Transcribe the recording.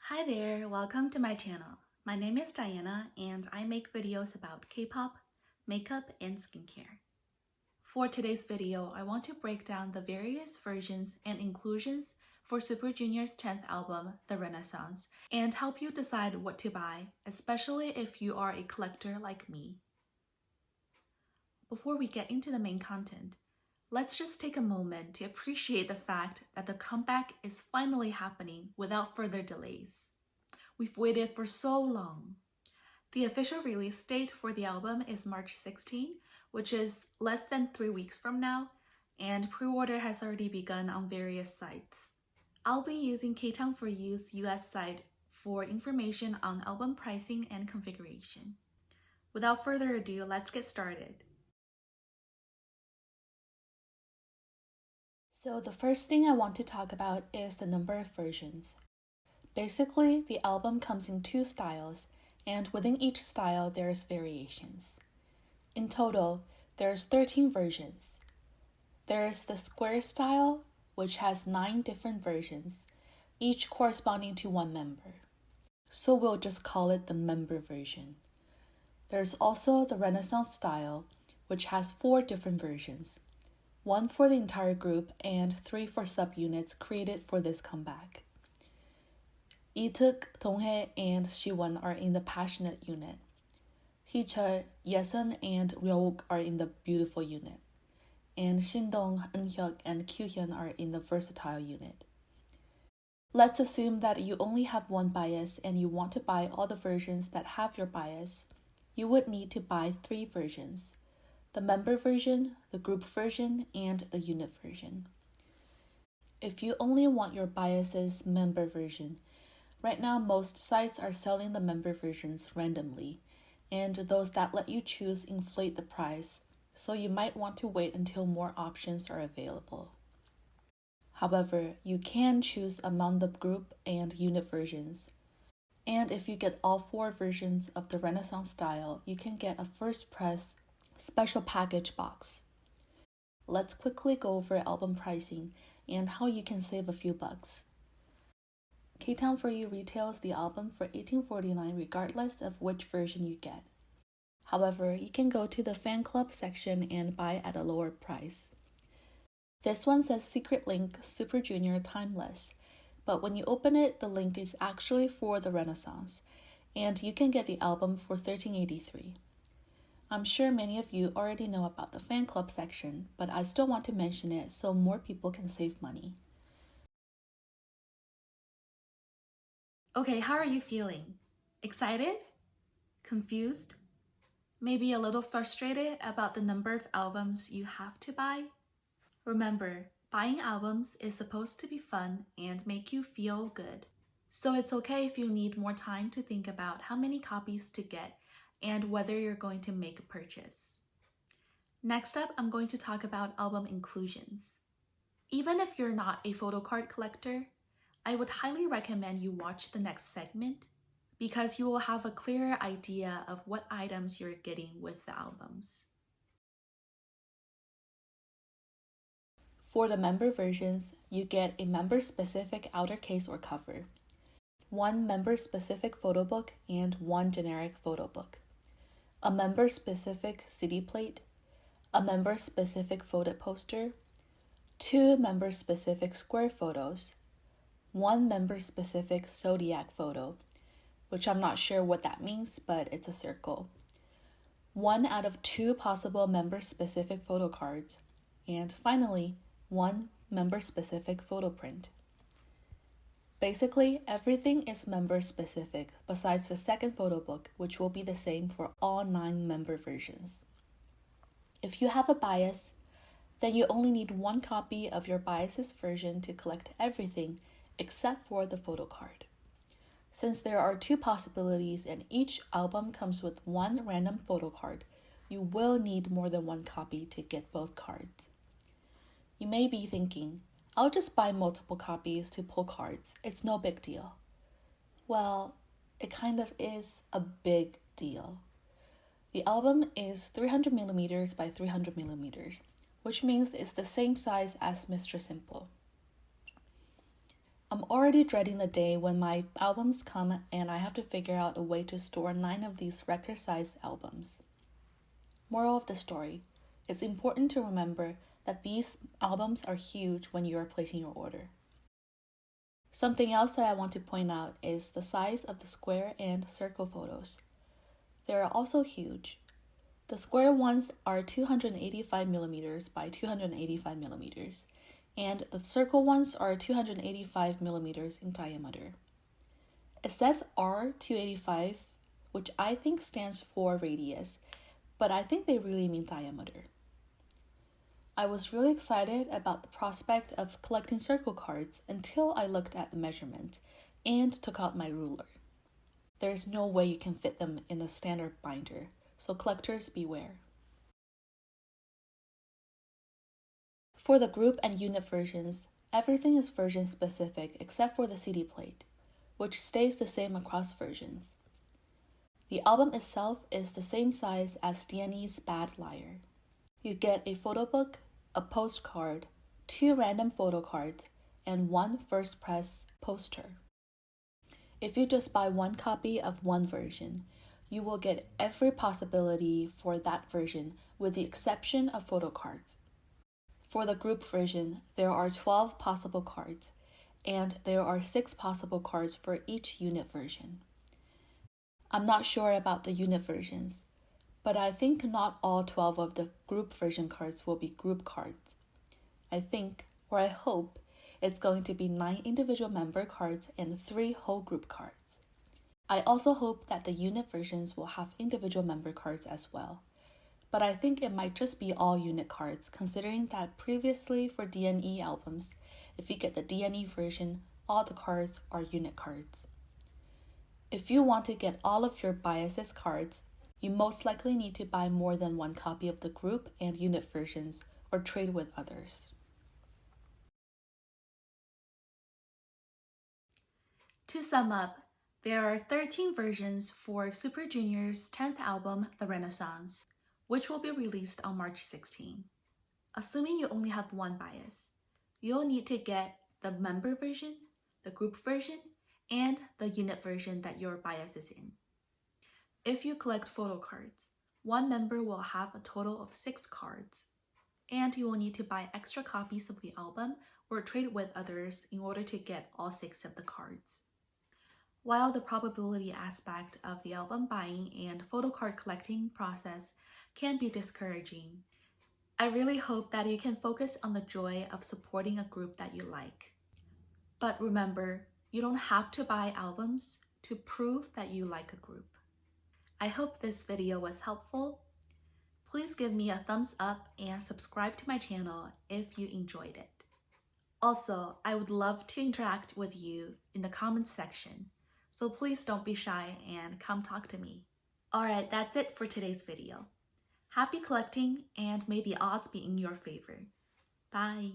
Hi there, welcome to my channel. My name is Diana and I make videos about K-pop, makeup, and skincare. For today's video, I want to break down the various versions and inclusions for Super Junior's 10th album, The Renaissance, and help you decide what to buy, especially if you are a collector like me. Before we get into the main content, let's just take a moment to appreciate the fact that the comeback is finally happening without further delays. We've waited for so long. The official release date for the album is March 16, which is less than 3 weeks from now, and pre-order has already begun on various sites. I'll be using Ktown4u's US site for information on album pricing and configuration. Without further ado, let's get started. So the first thing I want to talk about is the number of versions. Basically, the album comes in two styles, and within each style there's variations. In total, there's 13 versions. There's the square style, which has 9 different versions, each corresponding to one member. So we'll just call it the member version. There's also the Renaissance style, which has 4 different versions, 1 for the entire group and 3 for subunits created for this comeback. Ituk, Donghae, and Siwon are in the passionate unit. Heechul, Yesun, and Ryeowook are in the beautiful unit. And Shindong, Eunhyuk, and Kyuhyun are in the versatile unit. Let's assume that you only have one bias and you want to buy all the versions that have your bias. You would need to buy 3 versions: the member version, the group version, and the unit version. If you only want your bias's member version, right now most sites are selling the member versions randomly, and those that let you choose inflate the price, so you might want to wait until more options are available. However, you can choose among the group and unit versions. And if you get all 4 versions of the Renaissance style, you can get a first press special package box. Let's quickly go over album pricing and how you can save a few bucks. Ktown4u retails the album for $18.49 regardless of which version you get. However, you can go to the fan club section and buy at a lower price. This one says secret link Super Junior Timeless, but when you open it, the link is actually for the Renaissance, and you can get the album for $13.83. I'm sure many of you already know about the fan club section, but I still want to mention it so more people can save money. Okay, how are you feeling? Excited? Confused? Maybe a little frustrated about the number of albums you have to buy? Remember, buying albums is supposed to be fun and make you feel good. So it's okay if you need more time to think about how many copies to get and whether you're going to make a purchase. Next up, I'm going to talk about album inclusions. Even if you're not a photo card collector, I would highly recommend you watch the next segment because you will have a clearer idea of what items you're getting with the albums. For the member versions, you get a member-specific outer case or cover, 1 member-specific photo book, and 1 generic photo book, a member-specific CD plate, a member-specific folded poster, 2 member-specific square photos, 1 member-specific zodiac photo, which I'm not sure what that means, but it's a circle, 1 out of 2 possible member-specific photo cards, and finally, 1 member-specific photo print. Basically, everything is member-specific besides the second photo book, which will be the same for all 9 member versions. If you have a bias, then you only need 1 copy of your bias's version to collect everything except for the photo card. Since there are 2 possibilities and each album comes with 1 random photo card, you will need more than 1 copy to get both cards. You may be thinking, I'll just buy multiple copies to pull cards. It's no big deal. Well, it kind of is a big deal. The album is 300mm by 300mm, which means it's the same size as Mr. Simple. I'm already dreading the day when my albums come and I have to figure out a way to store 9 of these record-sized albums. Moral of the story: it's important to remember that these albums are huge when you are placing your order. Something else that I want to point out is the size of the square and circle photos. They are also huge. The square ones are 285 millimeters by 285 millimeters, and the circle ones are 285 millimeters in diameter. It says R285, which I think stands for radius, but I think they really mean diameter. I was really excited about the prospect of collecting circle cards until I looked at the measurement and took out my ruler. There is no way you can fit them in a standard binder, so collectors beware. For the group and unit versions, everything is version specific except for the CD plate, which stays the same across versions. The album itself is the same size as DNE's Bad Liar. You get a photo book, a postcard, 2 random photo cards, and 1 first press poster. If you just buy 1 copy of one version, you will get every possibility for that version with the exception of photo cards. For the group version, there are 12 possible cards, and there are 6 possible cards for each unit version. I'm not sure about the unit versions, but I think not all 12 of the group version cards will be group cards. I think, or I hope, it's going to be 9 individual member cards and 3 whole group cards. I also hope that the unit versions will have individual member cards as well, but I think it might just be all unit cards, considering that previously for DNE albums, if you get the DNE version, all the cards are unit cards. If you want to get all of your biases cards, you most likely need to buy more than 1 copy of the group and unit versions or trade with others. To sum up, there are 13 versions for Super Junior's 10th album, The Renaissance, which will be released on March 16. Assuming you only have 1 bias, you'll need to get the member version, the group version, and the unit version that your bias is in. If you collect photo cards, 1 member will have a total of 6 cards, and you will need to buy extra copies of the album or trade with others in order to get all 6 of the cards. While the probability aspect of the album buying and photo card collecting process can be discouraging, I really hope that you can focus on the joy of supporting a group that you like. But remember, you don't have to buy albums to prove that you like a group. I hope this video was helpful. Please give me a thumbs up and subscribe to my channel if you enjoyed it. Also, I would love to interact with you in the comments section, so please don't be shy and come talk to me. Alright, that's it for today's video. Happy collecting, and may the odds be in your favor. Bye!